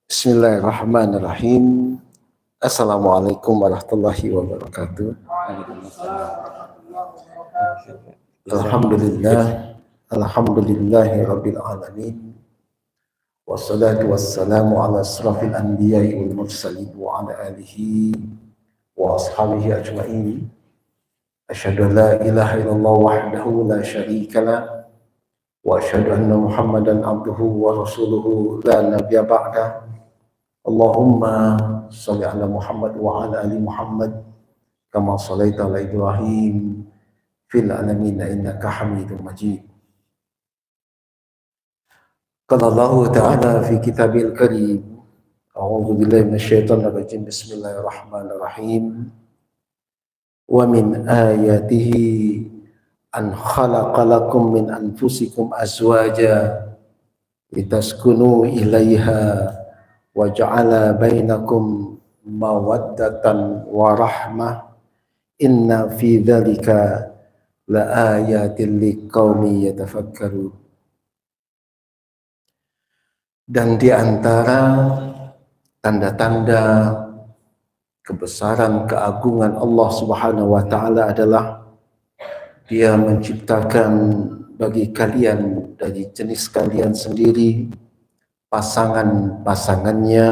Bismillahirrahmanirrahim. Assalamualaikum warahmatullahi wabarakatuh. Alhamdulillah, alhamdulillahi rabbil alamin. Wassalatu wassalamu ala asrafil anbiya'i wal mursalin wa ala alihi wa ashabihi ajma'in. Asyhadu an la ilaha illallah wahdahu la syarika lah wa asyhadu anna Muhammadan abduhu wa rasuluhu la nabiyya ba'dah. Allahumma sholli ala Muhammad wa ala ali Muhammad kama shallaita ala Ibrahim fil alamin innaka Hamidum Majid. Qala Allah Ta'ala fi kitabil karim. A'udzu billahi minasyaitonir rajim. Bismillahirrahmanirrahim. Wa min ayatihi an khalaqa lakum min anfusikum azwaja litaskunu ilaiha wa ja'ala bainakum mawaddatan wa rahmah inna fi dzalika la ayatin liqaumi yatafakkarun. Dan di antara tanda-tanda kebesaran keagungan Allah Subhanahu wa taala adalah Dia menciptakan bagi kalian dari jenis kalian sendiri pasangan-pasangannya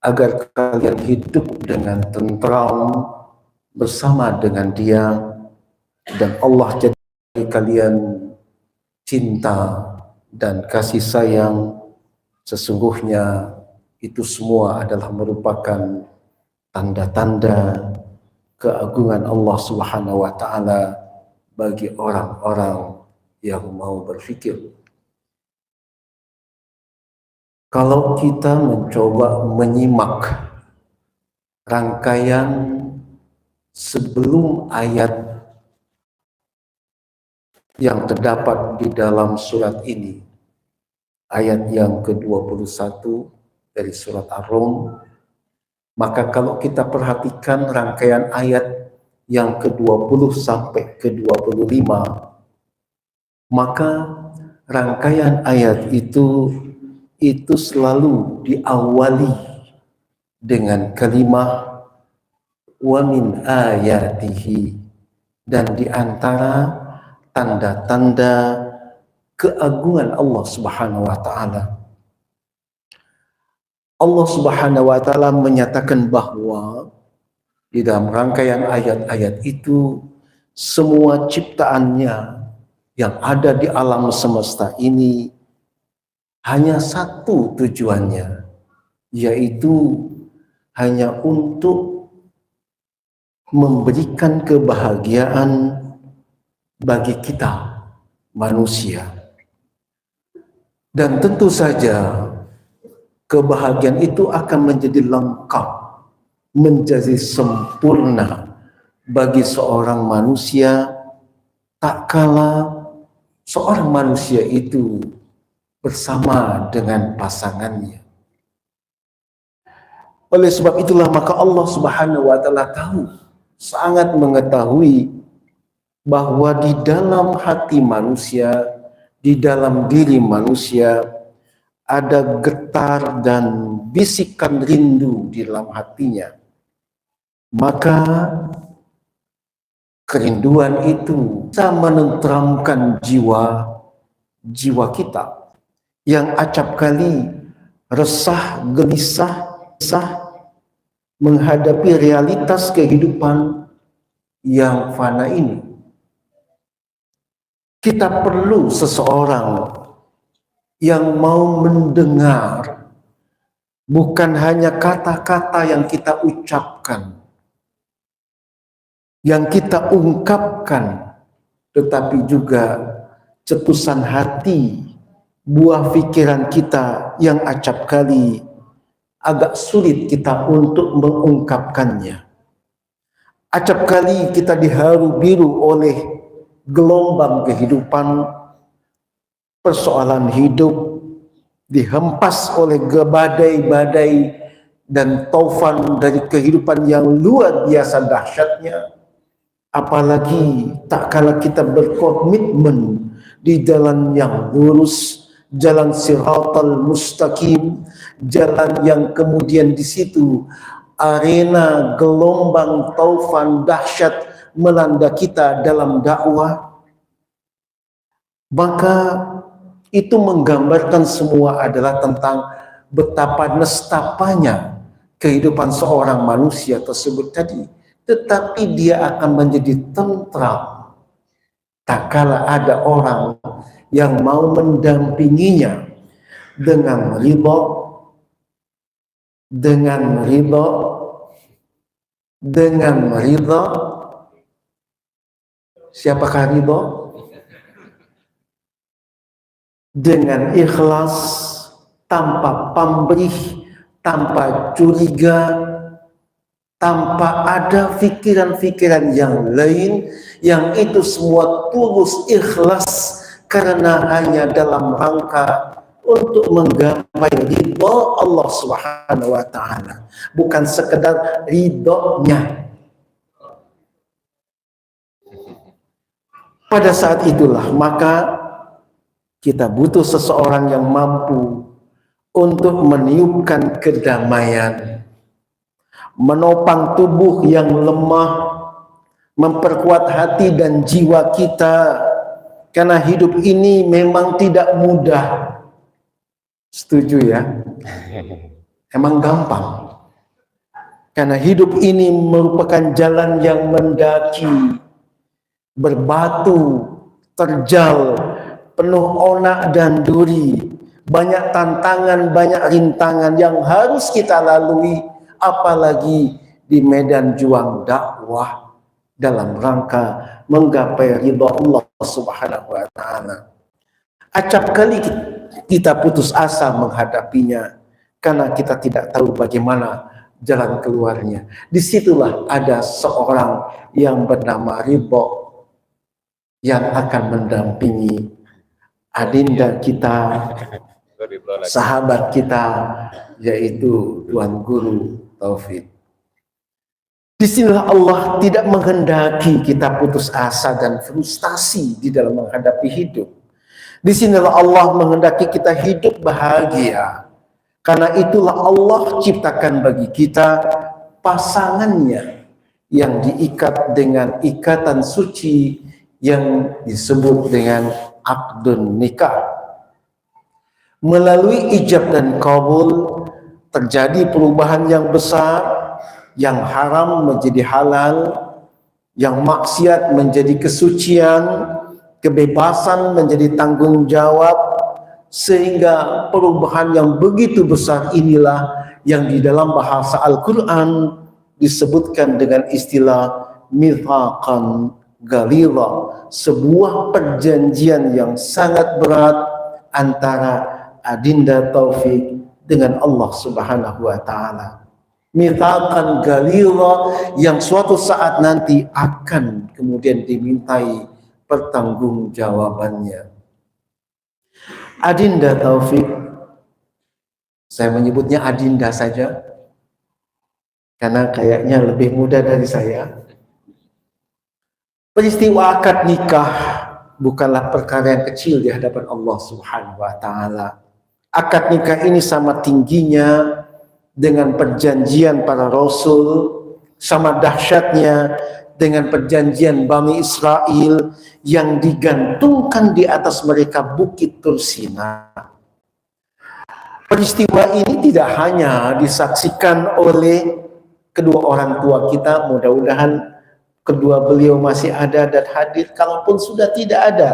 agar kalian hidup dengan tentram bersama dengan Dia, dan Allah jadi kalian cinta dan kasih sayang. Sesungguhnya itu semua adalah merupakan tanda-tanda keagungan Allah Subhanahu wa taala bagi orang-orang yang mau berfikir. Kalau kita mencoba menyimak rangkaian sebelum ayat yang terdapat di dalam surat ini, ayat yang ke-21 dari surat Ar-Rum, maka kalau kita perhatikan rangkaian ayat yang ke-20 sampai ke-25, maka rangkaian ayat itu selalu diawali dengan kalimat wa min ayatihi, dan di antara tanda-tanda keagungan Allah Subhanahu wa taala. Allah Subhanahu wa taala menyatakan bahwa di dalam rangkaian ayat-ayat itu semua ciptaannya yang ada di alam semesta ini hanya satu tujuannya, yaitu hanya untuk memberikan kebahagiaan bagi kita manusia. Dan tentu saja kebahagiaan itu akan menjadi lengkap, menjadi sempurna bagi seorang manusia tak kala seorang manusia itu bersama dengan pasangannya. Oleh sebab itulah maka Allah Subhanahu wa taala tahu, sangat mengetahui bahwa di dalam hati manusia, di dalam diri manusia ada getar dan bisikan rindu di dalam hatinya. Maka kerinduan itu bisa menenteramkan jiwa kita yang acap kali resah, gelisah menghadapi realitas kehidupan yang fana ini. Kita perlu seseorang yang mau mendengar bukan hanya kata-kata yang kita ucapkan, yang kita ungkapkan, tetapi juga cetusan hati, buah pikiran kita yang acap kali agak sulit kita untuk mengungkapkannya. Acap kali kita diharu biru oleh gelombang kehidupan, persoalan hidup, dihempas oleh badai-badai dan taufan dari kehidupan yang luar biasa dahsyatnya. Apalagi tak kala kita berkomitmen di jalan yang lurus, jalan siratal mustaqim, jalan yang kemudian di situ arena gelombang taufan dahsyat melanda kita dalam dakwah, maka itu menggambarkan semua adalah tentang betapa nestapanya kehidupan seorang manusia tersebut tadi. Tetapi dia akan menjadi tentram tak kala ada orang yang mau mendampinginya dengan ridho, dengan ridho, dengan ridho. Siapakah ridho? Dengan ikhlas, tanpa pamrih, tanpa curiga, tanpa ada pikiran-pikiran yang lain, yang itu semua tulus ikhlas karena hanya dalam rangka untuk menggapai ridho Allah Subhanahu wa taala, bukan sekedar ridhonya. Pada saat itulah maka kita butuh seseorang yang mampu untuk meniupkan kedamaian, menopang tubuh yang lemah, memperkuat hati dan jiwa kita, karena hidup ini memang tidak mudah. Setuju ya? Emang gampang. Karena hidup ini merupakan jalan yang mendaki, berbatu, terjal, penuh onak dan duri, banyak tantangan, banyak rintangan yang harus kita lalui, apalagi di medan juang dakwah dalam rangka menggapai ridha Allah Subhanahu wa taala. Acap kali kita putus asa menghadapinya karena kita tidak tahu bagaimana jalan keluarnya. Disitulah ada seorang yang bernama Ridho yang akan mendampingi adinda kita, sahabat kita, yaitu Tuan Guru Taufik. Disinilah Allah tidak menghendaki kita putus asa dan frustasi di dalam menghadapi hidup. Disinilah Allah menghendaki kita hidup bahagia. Karena itulah Allah ciptakan bagi kita pasangannya yang diikat dengan ikatan suci yang disebut dengan akdun nikah. Melalui ijab dan kabul terjadi perubahan yang besar, yang haram menjadi halal, yang maksiat menjadi kesucian, kebebasan menjadi tanggung jawab, sehingga perubahan yang begitu besar inilah yang di dalam bahasa Al-Quran disebutkan dengan istilah mitsaqan ghalidha, sebuah perjanjian yang sangat berat antara adinda Taufik dengan Allah Subhanahu wa taala. Mitsaqan ghalidha yang suatu saat nanti akan kemudian dimintai pertanggungjawabannya. Adinda Taufik, saya menyebutnya adinda saja karena kayaknya lebih muda dari saya. Peristiwa akad nikah bukanlah perkara yang kecil di hadapan Allah Subhanahu wa taala. Akad nikah ini sama tingginya dengan perjanjian para rasul, sama dahsyatnya dengan perjanjian Bani Israel yang digantungkan di atas mereka bukit Tursina. Peristiwa ini tidak hanya disaksikan oleh kedua orang tua kita, mudah-mudahan kedua beliau masih ada dan hadir. Kalaupun sudah tidak ada,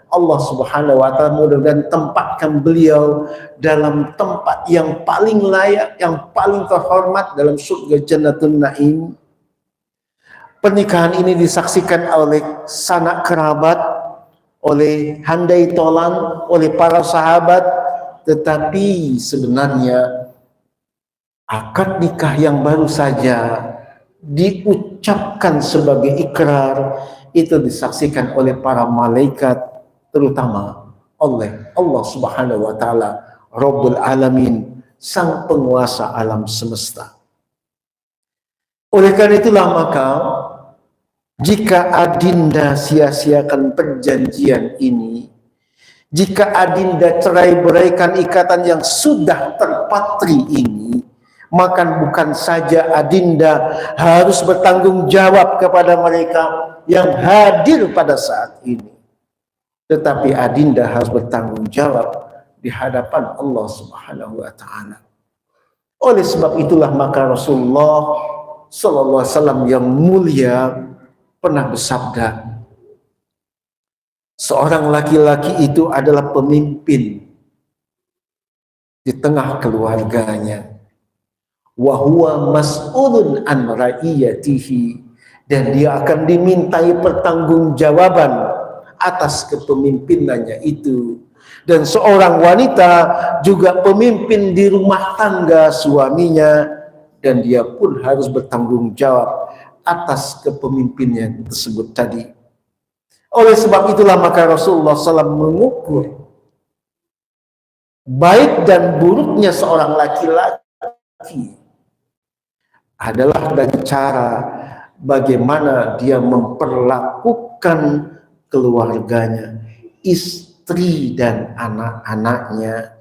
Allah Subhanahu wa taala mudah-mudahan tempatkan beliau dalam tempat yang paling layak, yang paling terhormat dalam surga Jannatun Naim. Pernikahan ini disaksikan oleh sanak kerabat, oleh handai tolan, oleh para sahabat, tetapi sebenarnya akad nikah yang baru saja diucapkan sebagai ikrar itu disaksikan oleh para malaikat, terutama oleh Allah Subhanahu wa taala, Rabbul Alamin, sang penguasa alam semesta. Oleh karena itulah maka jika adinda sia-siakan perjanjian ini, Jika adinda cerai-beraikan ikatan yang sudah terpatri ini, maka bukan saja adinda harus bertanggung jawab kepada mereka yang hadir pada saat ini, tetapi adinda harus bertanggung jawab di hadapan Allah Subhanahu wa Ta'ala. Oleh sebab itulah maka Rasulullah Sallallahu Alaihi Wasallam yang mulia pernah bersabda, seorang laki-laki itu adalah pemimpin di tengah keluarganya. Wa huwa mas'ulun an ra'iyatihi, dan dia akan dimintai pertanggungjawaban atas kepemimpinannya itu. Dan seorang wanita juga pemimpin di rumah tangga suaminya, dan dia pun harus bertanggung jawab atas kepemimpinannya tersebut tadi. Oleh sebab itulah maka Rasulullah SAW mengukur baik dan buruknya seorang laki-laki adalah dari cara bagaimana dia memperlakukan keluarganya, istri dan anak-anaknya.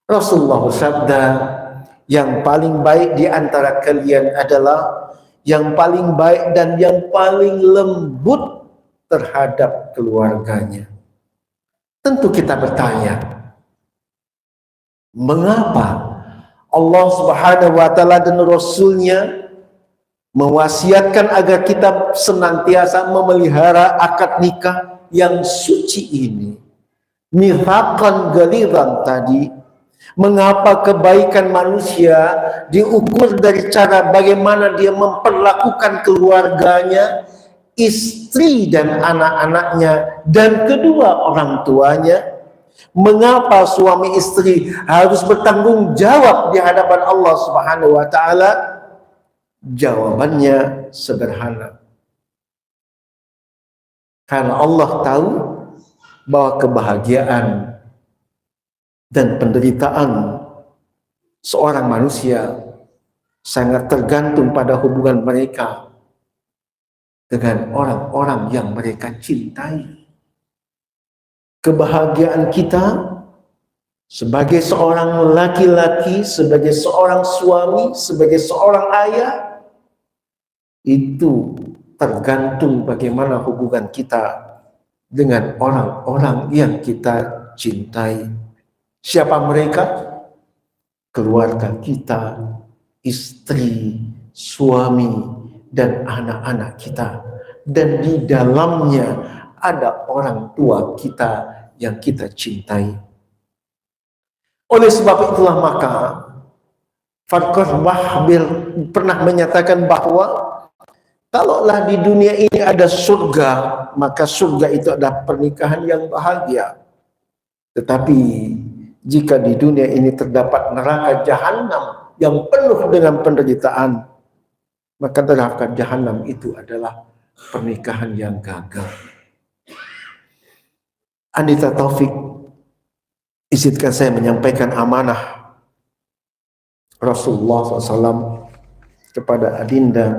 Rasulullah bersabda, yang paling baik di antara kalian adalah yang paling baik dan yang paling lembut terhadap keluarganya. Tentu kita bertanya, mengapa Allah Subhanahu wa Ta'ala dan Rasulnya mewasiatkan agar kita senantiasa memelihara akad nikah yang suci ini, mitsaqan ghalidhan tadi? Mengapa kebaikan manusia diukur dari cara bagaimana dia memperlakukan keluarganya, istri dan anak-anaknya, dan kedua orang tuanya? Mengapa suami istri harus bertanggung jawab di hadapan Allah Subhanahu wa Ta'ala? Jawabannya sederhana. Karena Allah tahu bahwa kebahagiaan dan penderitaan seorang manusia sangat tergantung pada hubungan mereka dengan orang-orang yang mereka cintai. Kebahagiaan kita sebagai seorang laki-laki, sebagai seorang suami, sebagai seorang ayah, itu tergantung bagaimana hubungan kita dengan orang-orang yang kita cintai. Siapa mereka? Keluarga kita, istri, suami, dan anak-anak kita. Dan di dalamnya ada orang tua kita yang kita cintai. Oleh sebab itulah maka Farqah Wahbil pernah menyatakan bahwa kalaulah di dunia ini ada surga, maka surga itu adalah pernikahan yang bahagia. Tetapi jika di dunia ini terdapat neraka jahanam yang penuh dengan penderitaan, maka neraka jahanam itu adalah pernikahan yang gagal. Anita Taufik, izinkan saya menyampaikan amanah Rasulullah SAW kepada adinda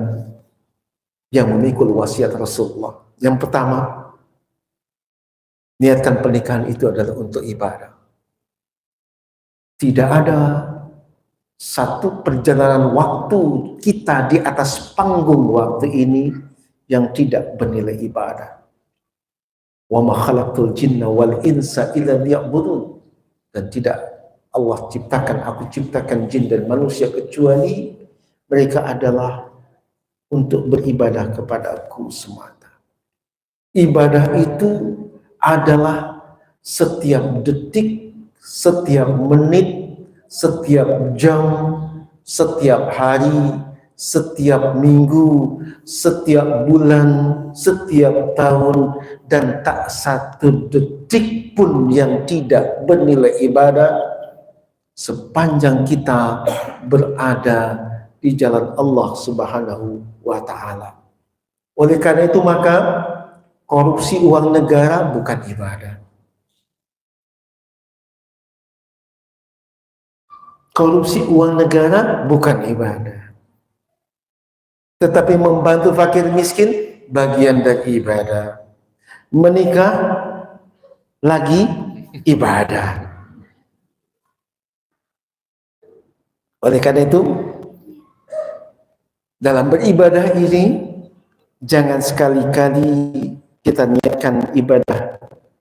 yang memikul wasiat Rasulullah. Yang pertama, niatkan pernikahan itu adalah untuk ibadah. Tidak ada satu perjalanan waktu kita di atas panggung waktu ini yang tidak bernilai ibadah. Wa ma khalaqtul jinna wal insa illa liya'budun. Dan tidak Allah ciptakan, aku ciptakan jin dan manusia kecuali mereka adalah untuk beribadah kepada aku semata. Ibadah itu adalah setiap detik, setiap menit, setiap jam, setiap hari, setiap minggu, setiap bulan, setiap tahun, dan tak satu detik pun yang tidak bernilai ibadah sepanjang kita berada di jalan Allah Subhanahu wa Ta'ala. Oleh karena itu maka korupsi uang negara bukan ibadah. Korupsi uang negara bukan ibadah. Tetapi membantu fakir miskin bagian dari ibadah. Menikah lagi ibadah. Oleh karena itu, dalam beribadah ini, jangan sekali-kali kita niatkan ibadah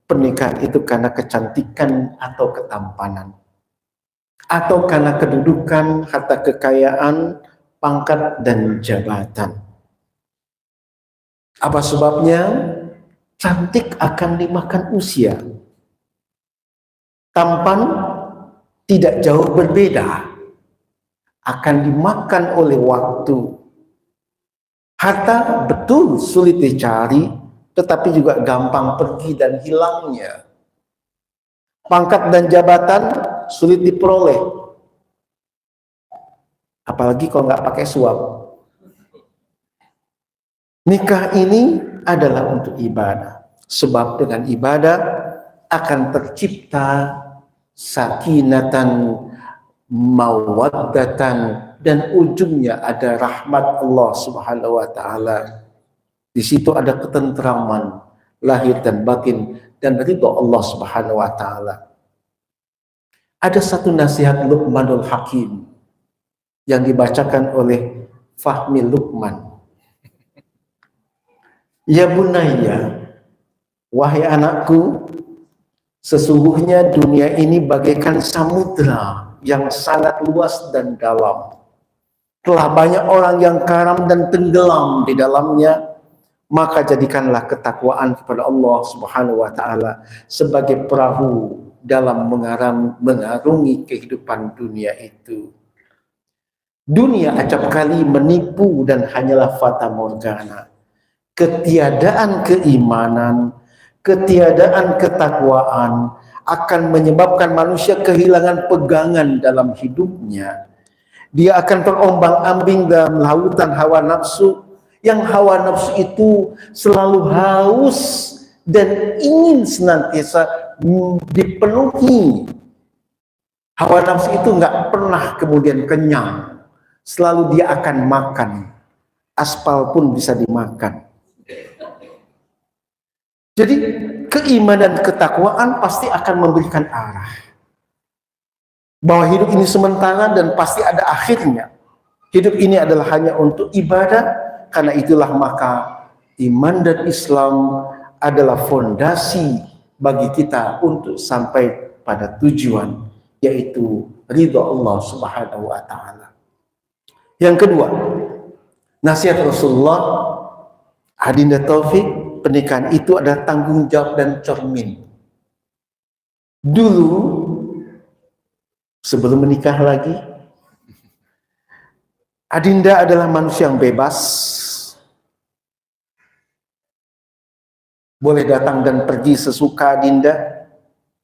pernikahan itu karena kecantikan atau ketampanan, atau karena kedudukan, harta kekayaan, pangkat, dan jabatan. Apa sebabnya? Cantik akan dimakan usia, tampan tidak jauh berbeda, akan dimakan oleh waktu. Harta betul sulit dicari, tetapi juga gampang pergi dan hilangnya. Pangkat dan jabatan sulit diperoleh, apalagi kalau nggak pakai suap. Nikah ini adalah untuk ibadah, sebab dengan ibadah akan tercipta sakinatan, mawaddatan, dan ujungnya ada rahmat Allah Subhanahu wa taala. Di situ ada ketentraman lahir dan batin dan ridha Allah Subhanahu wa taala. Ada satu nasihat Luqmanul Hakim yang dibacakan oleh Fahmi Luqman. Ya bunayya, wahai anakku, sesungguhnya dunia ini bagaikan samudra yang sangat luas dan dalam. Telah banyak orang yang karam dan tenggelam di dalamnya, maka jadikanlah ketakwaan kepada Allah Subhanahu wa taala sebagai perahu dalam mengarungi kehidupan dunia itu. Dunia acap kali menipu dan hanyalah fata morgana. Ketiadaan keimanan, ketiadaan ketakwaan akan menyebabkan manusia kehilangan pegangan dalam hidupnya. Dia akan terombang-ambing dalam lautan hawa nafsu, yang hawa nafsu itu selalu haus dan ingin senantiasa dipenuhi. Hawa nafsu itu nggak pernah kemudian kenyang, selalu dia akan makan. Aspal pun bisa dimakan. Jadi keimanan dan ketakwaan pasti akan memberikan arah bahwa hidup ini sementara dan pasti ada akhirnya. Hidup ini adalah hanya untuk ibadah. Karena itulah maka iman dan Islam adalah fondasi bagi kita untuk sampai pada tujuan, yaitu ridha Allah Subhanahu wa taala. Yang kedua, nasihat Rasulullah, Adinda Taufik, pernikahan itu adalah tanggung jawab dan cermin. Dulu, sebelum menikah lagi, Adinda adalah manusia yang bebas, boleh datang dan pergi sesuka Adinda.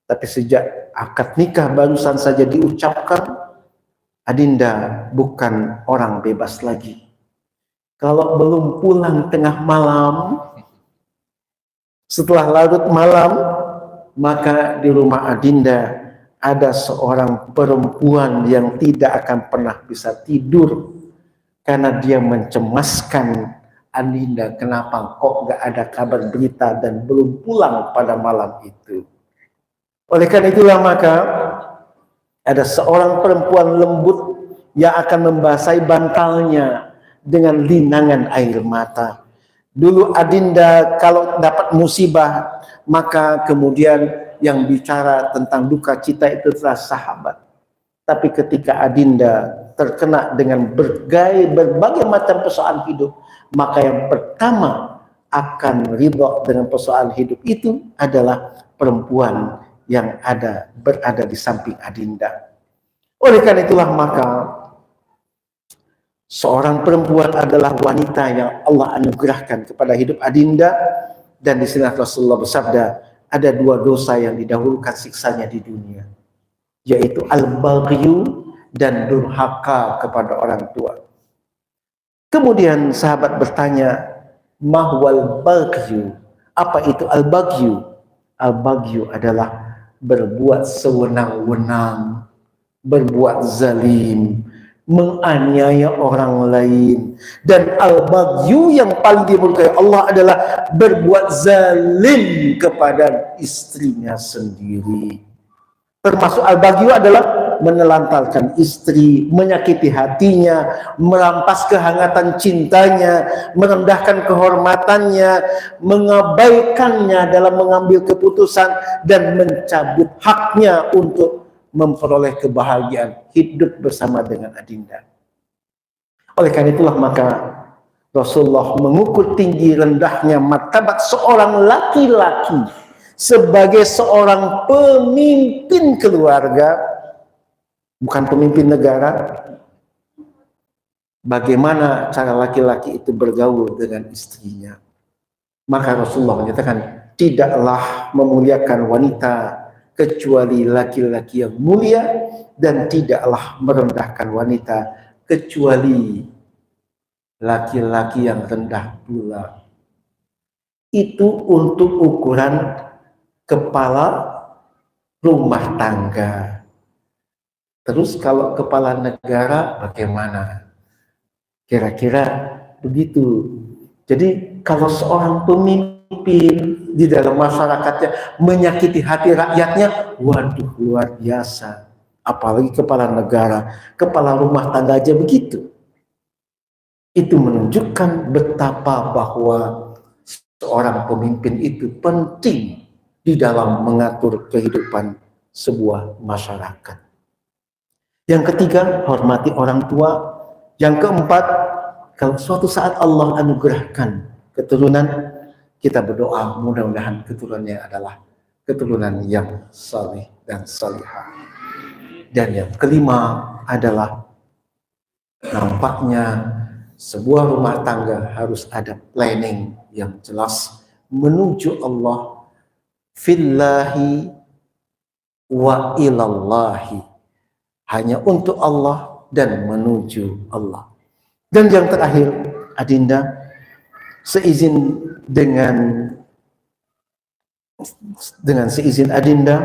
Tapi sejak akad nikah barusan saja diucapkan, Adinda bukan orang bebas lagi. Kalau belum pulang tengah malam, setelah larut malam, maka di rumah Adinda ada seorang perempuan yang tidak akan pernah bisa tidur karena dia mencemaskan Adinda. Kenapa kok gak ada kabar berita dan belum pulang pada malam itu? Oleh karena itulah maka ada seorang perempuan lembut yang akan membasahi bantalnya dengan linangan air mata. Dulu Adinda kalau dapat musibah, maka kemudian yang bicara tentang duka cita itu adalah sahabat. Tapi ketika Adinda terkena dengan berbagai macam persoalan hidup, maka yang pertama akan ridha dengan persoalan hidup itu adalah perempuan yang berada di samping Adinda. Oleh karena itulah maka seorang perempuan adalah wanita yang Allah anugerahkan kepada hidup Adinda. Dan di sini Rasulullah bersabda, ada dua dosa yang didahulukan siksanya di dunia, yaitu al-baghyu dan durhaka kepada orang tua. Kemudian sahabat bertanya, mahwal baghyu? Apa itu al-baghyu? Al-baghyu adalah berbuat sewenang-wenang, berbuat zalim, menganiaya orang lain. Dan al-baghyu yang paling dimurkai Allah adalah berbuat zalim kepada istrinya sendiri. Termasuk al-baghyu adalah menelantarkan istri, menyakiti hatinya, merampas kehangatan cintanya, merendahkan kehormatannya, mengabaikannya dalam mengambil keputusan, dan mencabut haknya untuk memperoleh kebahagiaan hidup bersama dengan adinda. Oleh karena itulah maka Rasulullah mengukur tinggi rendahnya martabat seorang laki-laki sebagai seorang pemimpin keluarga, bukan pemimpin negara. Bagaimana cara laki-laki itu bergaul dengan istrinya. Maka Rasulullah menyatakan, tidaklah memuliakan wanita kecuali laki-laki yang mulia, dan tidaklah merendahkan wanita kecuali laki-laki yang rendah pula. Itu untuk ukuran kepala rumah tangga. Terus kalau kepala negara bagaimana? Kira-kira begitu. Jadi kalau seorang pemimpin di dalam masyarakatnya menyakiti hati rakyatnya, waduh luar biasa. Apalagi kepala negara, kepala rumah tangga aja begitu. Itu menunjukkan betapa bahwa seorang pemimpin itu penting di dalam mengatur kehidupan sebuah masyarakat. Yang ketiga, hormati orang tua. Yang keempat, kalau suatu saat Allah anugerahkan keturunan, kita berdoa mudah-mudahan keturunannya adalah keturunan yang saleh dan salihah. Dan yang kelima adalah nampaknya sebuah rumah tangga harus ada planning yang jelas menuju Allah, fillahi wa ilallahi, hanya untuk Allah dan menuju Allah. Dan yang terakhir, adinda, seizin adinda,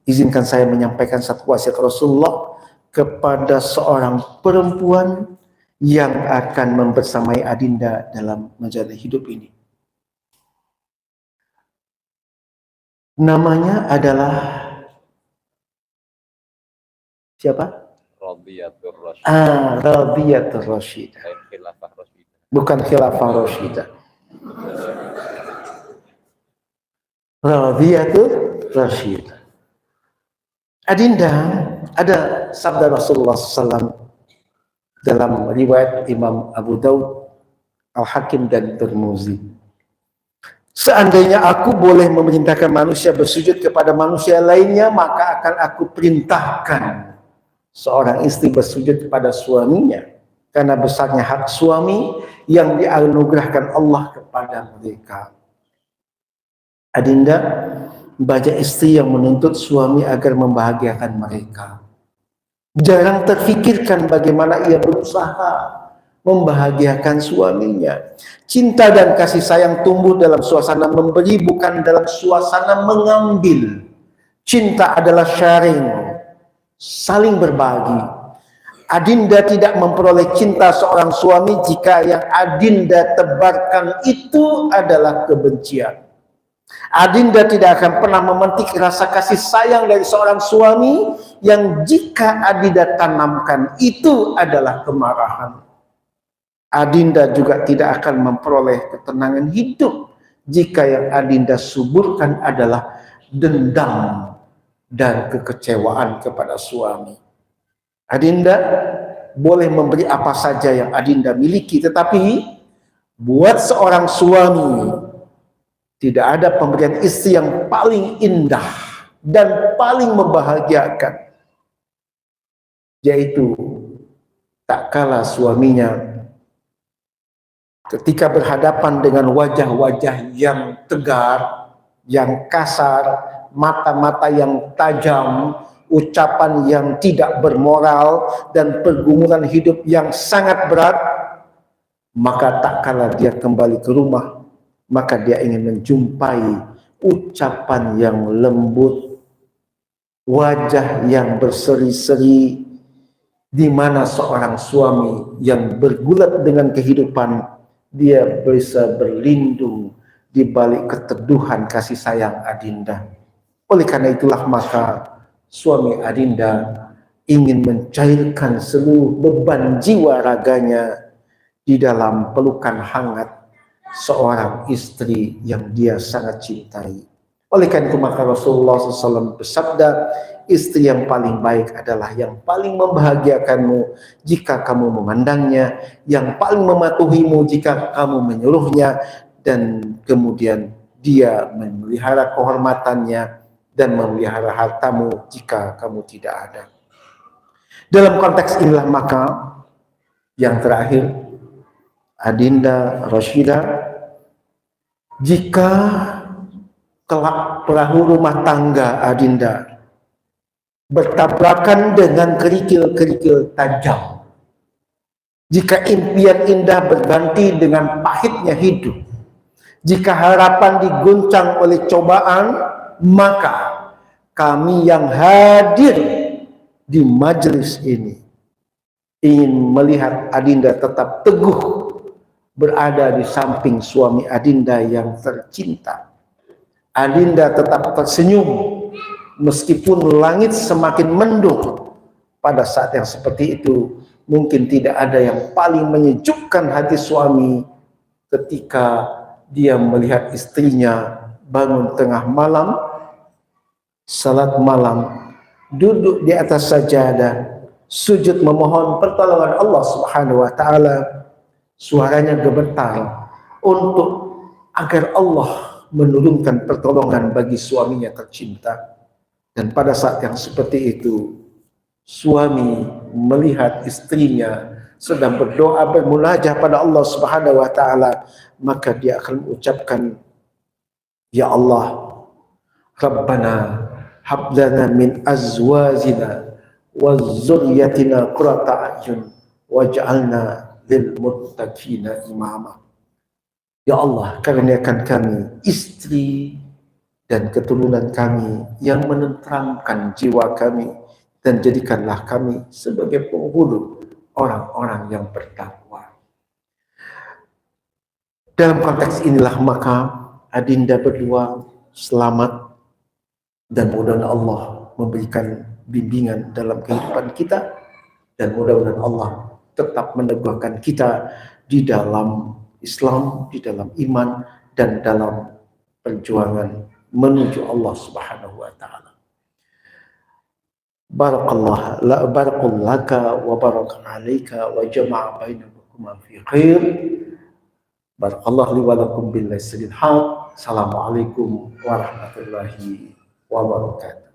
izinkan saya menyampaikan satu wasiat Rasulullah kepada seorang perempuan yang akan membersamai adinda dalam menjalani hidup ini. Namanya adalah siapa? Radiyatur Rasyidah. Radiyatur Rasyidah. Bukan Khilafah Rasyidah. Radiyatur Rasyidah. Adinda, ada sabda Rasulullah SAW dalam riwayat Imam Abu Daud, Al-Hakim dan Tirmizi. Seandainya aku boleh memerintahkan manusia bersujud kepada manusia lainnya, maka akan aku perintahkan seorang istri bersujud kepada suaminya, karena besarnya hak suami yang dianugerahkan Allah kepada mereka. Adinda, banyak istri yang menuntut suami agar membahagiakan mereka. Jarang terfikirkan bagaimana ia berusaha membahagiakan suaminya. Cinta dan kasih sayang tumbuh dalam suasana memberi, bukan dalam suasana mengambil. Cinta adalah sharing, saling berbagi. Adinda tidak memperoleh cinta seorang suami jika yang adinda tebarkan itu adalah kebencian. Adinda tidak akan pernah memetik rasa kasih sayang dari seorang suami yang jika adinda tanamkan itu adalah kemarahan. Adinda juga tidak akan memperoleh ketenangan hidup jika yang adinda suburkan adalah dendam dan kekecewaan kepada suami. Adinda boleh memberi apa saja yang adinda miliki, tetapi buat seorang suami tidak ada pemberian istri yang paling indah dan paling membahagiakan, yaitu tak kala suaminya ketika berhadapan dengan wajah-wajah yang tegar, yang kasar, mata-mata yang tajam, ucapan yang tidak bermoral, dan pergumulan hidup yang sangat berat, maka tak kala dia kembali ke rumah, maka dia ingin menjumpai ucapan yang lembut, wajah yang berseri-seri, di mana seorang suami yang bergulat dengan kehidupan, dia bisa berlindung di balik keteduhan kasih sayang Adinda. Oleh karena itulah maka suami Adinda ingin mencairkan seluruh beban jiwa raganya di dalam pelukan hangat seorang istri yang dia sangat cintai. Oleh karena itu maka Rasulullah SAW bersabda, istri yang paling baik adalah yang paling membahagiakanmu jika kamu memandangnya, yang paling mematuhimu jika kamu menyuruhnya, dan kemudian dia memelihara kehormatannya dan memelihara hartamu jika kamu tidak ada. Dalam konteks inilah maka yang terakhir, Adinda Rashida, jika kelak perahu rumah tangga Adinda bertabrakan dengan kerikil-kerikil tajam, jika impian indah berganti dengan pahitnya hidup, jika harapan diguncang oleh cobaan, maka kami yang hadir di majelis ini ingin melihat Adinda tetap teguh berada di samping suami Adinda yang tercinta. Adinda tetap tersenyum meskipun langit semakin mendung. Pada saat yang seperti itu, mungkin tidak ada yang paling menyejukkan hati suami ketika dia melihat istrinya bangun tengah malam, salat malam, duduk di atas sajadah, sujud memohon pertolongan Allah Subhanahu wa taala, suaranya gemetar untuk agar Allah menurunkan pertolongan bagi suaminya tercinta. Dan pada saat yang seperti itu, suami melihat istrinya sedang berdoa bermunajah pada Allah Subhanahu wa taala, maka dia akan mengucapkan, ya Allah, Rabbana hab lana min azwajina wa dzurriyyatina qurrata a'yun waj'alna lil muttaqina imama. Ya Allah, karuniakan kami istri dan keturunan kami yang menenteramkan jiwa kami, dan jadikanlah kami sebagai penghulu orang-orang yang bertakwa. Dalam konteks inilah maka Adinda berdua selamat, dan mudah-mudahan Allah memberikan bimbingan dalam kehidupan kita, dan mudah-mudahan Allah tetap meneguhkan kita di dalam Islam, di dalam iman, dan dalam perjuangan menuju Allah Subhanahu wa taala. Barakallahu laka wa baraka alaika wa jama'a bainakuma fi khair. Barakallahu li wa lakum bil lisanil haq. Assalamualaikum warahmatullahi wabarakatuh.